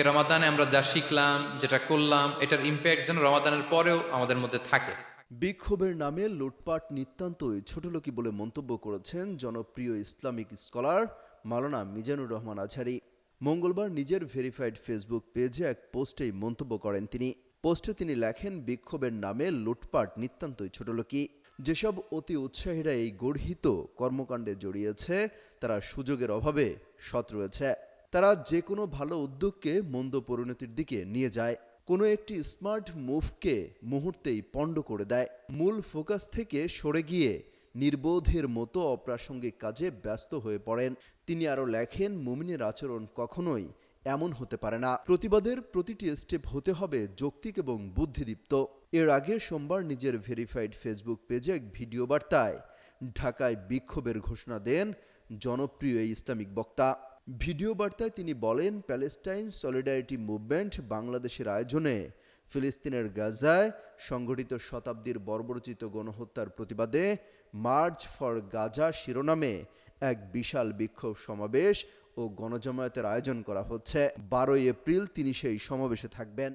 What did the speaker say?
রমাদানে আমরা যা শিখলাম, যেটা করলাম, এটার ইম্প্যাক্ট যেন রমাদানের পরেও আমাদের মধ্যে থাকে। বিক্ষোভের নামে লুটপাট নিতান্তই ছোটলোকি বলে মন্তব্য করেছেন জনপ্রিয় ইসলামিক স্কলার মাওলানা মিজানুর রহমান আজহারী। মঙ্গলবার নিজের ভেরিফাইড ফেসবুক পেজে এক পোস্টেই মন্তব্য করেন তিনি। পোস্টে তিনি লেখেন, বিক্ষোভের নামে লুটপাট নিতান্তই ছোটলোকি। যেসব অতি উৎসাহীরা এই গর্হিত কর্মকাণ্ডে জড়িয়েছে তারা সুযোগের অভাবে সৎ রয়েছে। তারা যে কোনো ভালো উদ্যোগকে মন্দ পরিণতির দিকে নিয়ে যায়, কোনো একটি স্মার্ট মুভকে মুহূর্তেই পণ্ড করে দেয়, মূল ফোকাস থেকে সরে গিয়ে নির্বোধের মতো অপ্রাসঙ্গিক কাজে ব্যস্ত হয়ে পড়েন। তিনি আরও লেখেন, মুমিনের আচরণ কখনোই এমন হতে পারে না। প্রতিবাদের প্রতিটি স্টেপ হতে হবে যৌক্তিক এবং বুদ্ধিদীপ্ত। এর আগে সোমবার নিজের ভেরিফাইড ফেসবুক পেজে এক ভিডিও বার্তায় ঢাকায় বিক্ষোভের ঘোষণা দেন জনপ্রিয় এই ইসলামিক বক্তা। ভিডিও বার্তায় তিনি বলেন, প্যালেস্টাইন সলিডারিটি মুভমেন্ট বাংলাদেশের আয়োজনে ফিলিস্তিনের গাজায় সংঘটিত শতাব্দীর বর্বরোচিত গণহত্যার প্রতিবাদে মার্চ ফর গাজা শিরোনামে এক বিশাল বিক্ষোভ সমাবেশ ও গণজমায়েতের আয়োজন করা হচ্ছে। 12 এপ্রিল তিনি সেই সমাবেশে থাকবেন।